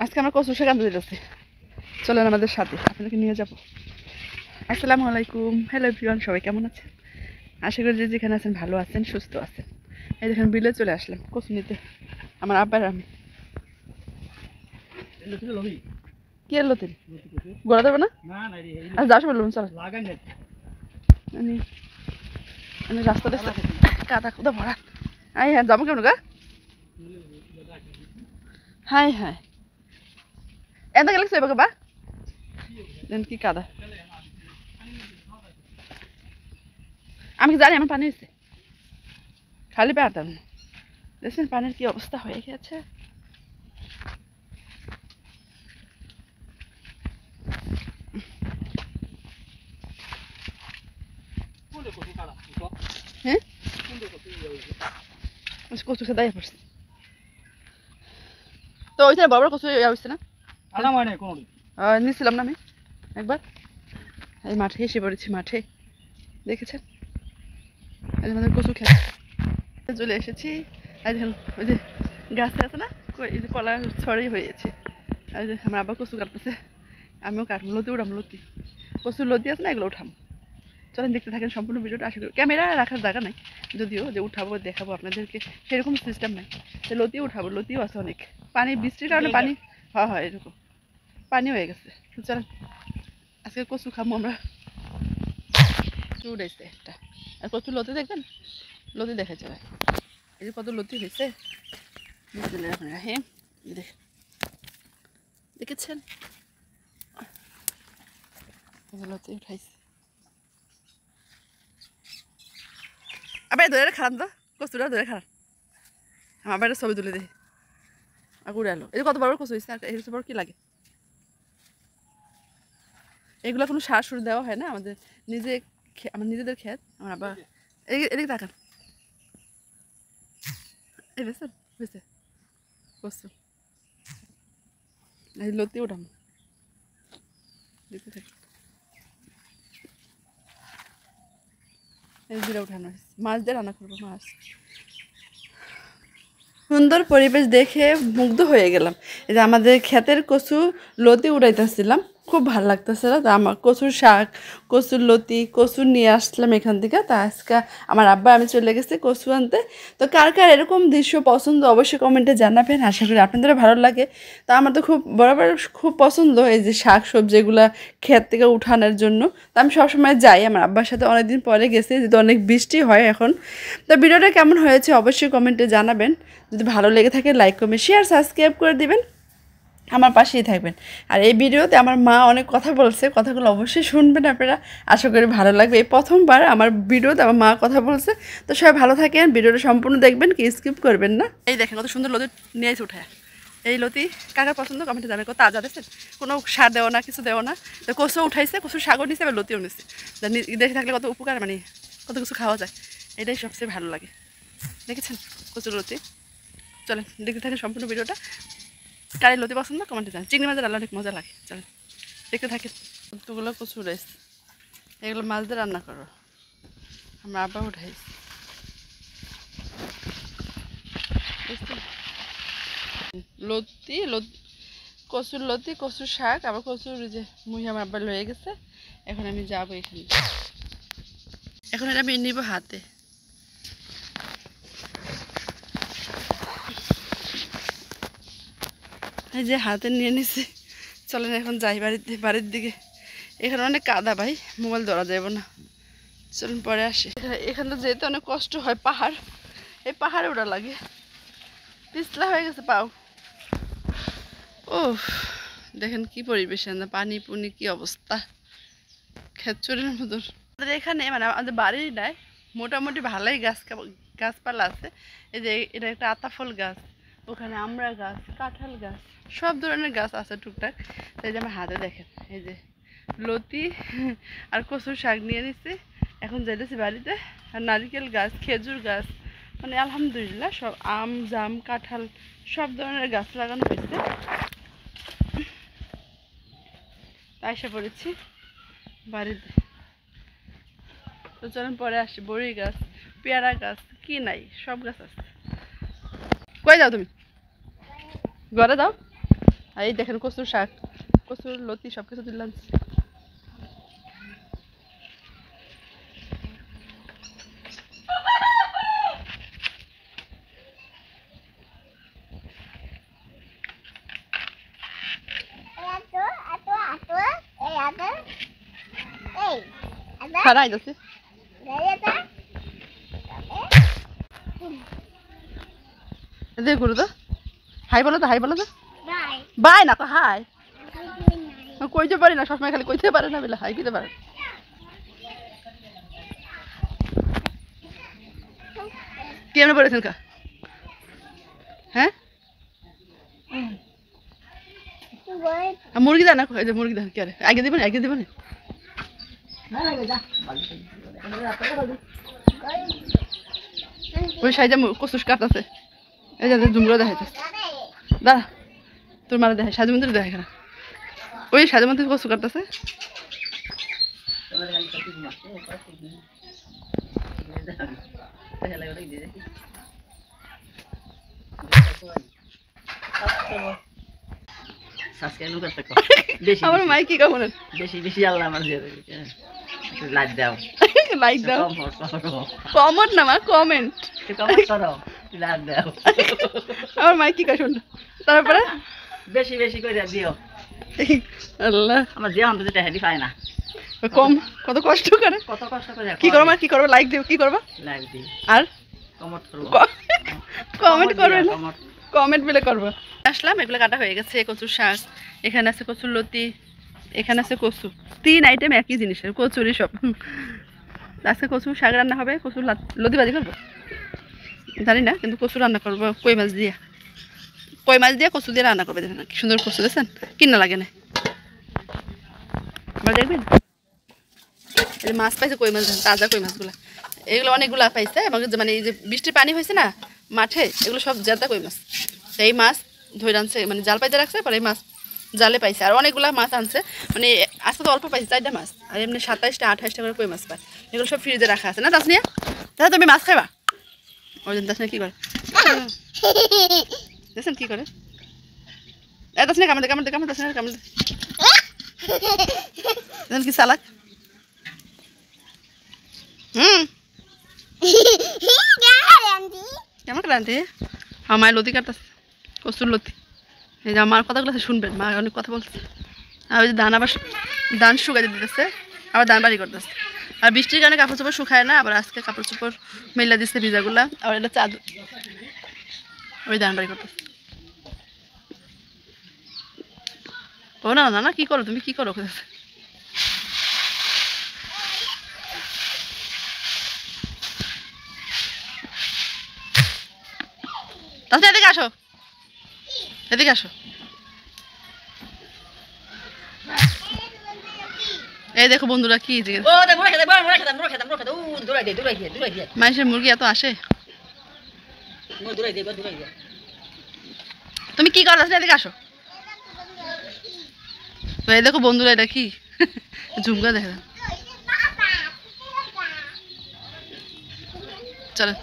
আজকে আমরা কচু শাক আনতে দিতেছি, চলেন আমাদের সাথে, আপনাকে নিয়ে যাব। আসসালামু আলাইকুম, হ্যালো এভরিওয়ান, সবাই কেমন আছেন? আশা করি যে যেখানে আছেন ভালো আছেন, সুস্থ আছেন। এই দেখেন বিলে চলে আসলাম কচু নিতে, আমার আব্বার আমি। কি এলো তিন গোড়া দেবো না? আচ্ছা যাও বললাম চলো। আমি রাস্তা দেখতে কাদা খুদা ভরা। আই হ্যাঁ যাবো কেমন গা? হাই হাই এত গেলে চইব বা দেন কি কাদা। আমি কি জানি আমার পানি হয়েছে, খালি পেতাম দেখছেন পানির কি অবস্থা হয়ে গেছে। হ্যাঁ কচু খেতে পড়ছে তো ওইখানে বড় বড় কচু ইয়া হয়েছে না? নিয়েছিলাম না আমি একবার, এই মাঠে এসে পড়েছি, মাঠে দেখেছেন আমাদের কচু খেতে চলে এসেছি। আর দেখুন ওই যে গাছে আছে না, এই যে কলা ছড়াই হয়েছে। আর যে আমার আবার কচু কাটতেছে, আমিও কাটবো, লতি উঠাম, লতি কচুর লতি আছে না, এগুলো উঠাম। চলেন দেখতে থাকেন সম্পূর্ণ ভিডিওটা। আশা করি ক্যামেরা রাখার জায়গা নাই, যদিও যে উঠাবো দেখাবো আপনাদেরকে সেরকম সিস্টেম নাই। তো লতিও উঠাবো, লতিও আছে অনেক, পানি বৃষ্টির কারণে পানি হয় হয় এরকম পানি হয়ে গেছে। তো চলেন আজকে কচু খাবো আমরা। উঠেছে একটা, আর কচু লতি দেখবেন, লতি দেখা যাবে। এই যে কত লতি হয়েছে, হ্যাঁ দেখেছেন লতি উঠাইছে। আবার ধরে খারাপ তো কচুটা ধরে খারাপ, আমার বাইরে ছবি তুলে দেখি আগুড়ে আলো। এই কত বড় কচু হয়েছে, আর এর বড় কি লাগে? এগুলো কোনো সার সুর দেওয়া হয় না, আমাদের নিজে আমার নিজেদের ক্ষেত। আমার আবার এদিকে তাকান, এই বেসেন বুঝছে কচু এই লতি উঠাম দেখতে থাকি। এই বিড়া উঠানো হয়েছে, মাছ দিয়ে রান্না করবো, মাছ। সুন্দর পরিবেশ দেখে মুগ্ধ হয়ে গেলাম। এই যে আমাদের ক্ষেতের কচু লতি উড়াইতেছিলাম, খুব ভালো লাগতেছিল। তো আমার কচুর শাক, কচুর লতি, কচু নিয়ে আসলাম এখান থেকে। তা আজকে আমার আব্বা আমি চলে গেছি কচু আনতে। তো কার কার এরকম দৃশ্য পছন্দ অবশ্যই কমেন্টে জানাবেন, আশা করি আপনাদেরও ভালো লাগে। তা আমার তো খুব বরাবর খুব পছন্দ এই যে শাক সবজি এগুলো ক্ষেত থেকে উঠানোর জন্য। তা আমি সবসময় যাই, আমার আব্বার সাথে অনেকদিন পরে গেছি, যেহেতু অনেক বৃষ্টি হয় এখন। তো ভিডিওটা কেমন হয়েছে অবশ্যই কমেন্টে জানাবেন। যদি ভালো লেগে থাকে লাইক কমেন্ট শেয়ার সাবস্ক্রাইব করে দিবেন, আমার পাশেই থাকবেন। আর এই ভিডিওতে আমার মা অনেক কথা বলছে, কথাগুলো অবশ্যই শুনবেন আপনারা, আশা করি ভালো লাগবে। এই প্রথমবার আমার ভিডিওতে আমার মা কথা বলছে। তো সবাই ভালো থাকেন, ভিডিওটা সম্পূর্ণ দেখবেন, কি স্কিপ করবেন না। এই দেখেন কত সুন্দর লতি নিয়ে এসে উঠে। এই লতি কাকার পছন্দ কমেন্টে যাবে, কত তাজা দেখছেন, কোনো সার দেওয়া না, কিছু দেওয়া না। তো কচু উঠাইছে, কচুর শাকও নিচ্ছে, আবার লতিও নিচ্ছে। দেখে থাকলে কত উপকার, মানে কত কিছু খাওয়া যায়, এটাই সবচেয়ে ভালো লাগে। দেখেছেন কচুর লতি। চলেন দেখতে থাকেন সম্পূর্ণ ভিডিওটা। কারি লতি পছন্দ কমেন্টে জান, চিংড়ি মাছের রান্না অনেক মজা লাগে। চলেন দেখতে থাকেন। কতগুলো কচু উঠাইছে, এগুলো মাছ দিয়ে রান্না করো, আমরা আবার উঠাইছি। লতি কচুর লতি, কচুর শাক, আবার কচুর যে মুহি আমার আব্বা লয়ে গেছে। এখন আমি যাবো এখানে, এখন এটা আমি নিব হাতে। এই যে হাতে নিয়ে নিছি, চলেন এখন যাই বাড়ির দিকে। এখানে অনেক কাদা ভাই, মোবাইল ধরা যাবে না, চলুন পরে আসি। এখানে যেতে অনেক কষ্ট হয়, পাহাড়, এই পাহাড়ে ওটা লাগে, পিছলা হয়ে গেছে পাও। ও দেখেন কি পরিবেশ, পানি পুনি কি অবস্থা, খেচুরের মতন। আমাদের এখানে মানে আমাদের বাড়ির নাই, মোটামুটি ভালোই গাছপালা আছে। এই যে এটা একটা আতাফল গাছ, ওখানে আমড়া গাছ, কাঁঠাল গাছ, সব ধরনের গাছ আছে টুকটাক। এই যে আমার হাতে দেখেন এই যে লতি আর কচুর শাক নিয়ে নিচ্ছি, এখন যাইতেছি বাড়িতে। আর নারিকেল গাছ, খেজুর গাছ, মানে আলহামদুলিল্লাহ সব আম জাম কাঁঠাল সব ধরনের গাছ লাগানো হয়েছে। এসে পড়েছি বাড়িতে, তো চলুন পরে আসি। বড়ি গাছ, পেয়ারা গাছ, কি নাই সব গাছ আছে। কই যাও তুমি? ঘরে যাও, আর এই দেখেন কচুর শাক, কচুর লতি সব কিছু দিলাম। খারাই যাচ্ছে দেখ গুরু তো হাই বলো তো, হাই বলো তো, বাই না তো হাই কইতে পারি না, সবসময় খালি কইতে পারে না বলে হাই দিতে পারে। কেমন পড়েছেন কা? হ্যাঁ মুরগি দেন না, মুরগি দেন কে আগে দিবেন, আগে দিবেন। ওই সাইজে কচুস কাটতেছে, এই যে জুমগুলো দেখাইতেছে। দাঁড়া তোর মারা দেখায়, সাজু মন্দির দেখায় না, ওই সাজু মন্দির কচু কাটতেছে। আমার মাই কি কেমন বেশি বেশি আল্লাহ আমার লাইক দাও, লাইক দাও, কমেন্ট না মা, কমেন্ট করো, লাইক দাও। আমার মাই কি কয় শুন, তারপরে বেশি বেশি করে দিও। আল্লাহ আমার যে অন্তত যেটা হেডি পায় না, কম কত কষ্ট করে, কত কষ্ট করে কি করবো, কি করবো, লাইক দিও, কি করবো, লাইক দিই আর কমেন্ট করবো, কমেন্ট করবে না, কমেন্ট বলে করবো। আসলাম, এগুলো কাটা হয়ে গেছে। কচুর শাক, এখানে আছে কচুর লতি, এখানে আছে কচু, 3 আইটেম একই জিনিসের, কচুরি সব। আজকে কচুর শাক রান্না হবে, কচুর লতি ভাজি করবো জানি না, কিন্তু কচু রান্না করবো কই মাছ দিয়ে, কই মাছ দিয়ে কচু দিয়ে রান্না করবে। দেখেন কি সুন্দর কচু, দেখছেন কিনা লাগে না, আবার দেখবেন এই মাছ পাইছে, কই মাছ, তাজা কই মাছগুলো, এগুলো অনেকগুলো পাইছে। এবং মানে এই যে বৃষ্টির পানি হয়েছে না মাঠে, এগুলো সব জেদা কই মাছ, এই মাছ ধরে আনছে, মানে জাল পাইতে রাখছে, পরে এই মাছ জালে পাইছে। আর অনেকগুলো মাছ আনছে, মানে আজকে তো অল্প পাইছে 4টা মাছ, আর এমনি 27টা 28টা করে কই মাছ পায়। এগুলো সব ফ্রিজে রাখা আছে না তাসনিয়া, দাদা তুমি মাছ খাইবা, ওই জন্য তাসনিয়া কী করে দেখছেন কী করে, তাসনিয়া কামড় দে, কামড় দে, কামড়, তাসনিয়া কামড় দে, দেখেন কি চালাক। কেমন ক্লান্তি আমার লতি কাটতেছে, কচুর লতি। এই যে আমার কথাগুলো শুনবেন, মা অনেক কথা বলছে। আর ওই যে ধান আবার ধান শুকাইতে দিতেছে, আবার ধান বাড়ি করতেছে। আর বৃষ্টির কারণে কাপড় চোপড় শুকায় না, আবার আজকে কাপড় চোপড় মেলা দিচ্ছে ভিজাগুলা, আবার এটা চাদর, ওই ধান বাড়ি করতেছে। ও না না না, কি করো তুমি, কি করো, তাহলে এদিকে আসো, এদিকে আসো। এই দেখো বন্ধুরা কি মানুষের মুরগি এত আসে, তুমি কি করো, এদিকে আসো। এই দেখো বন্ধুরা এটা কি ঝুমকা দেখে, চলো।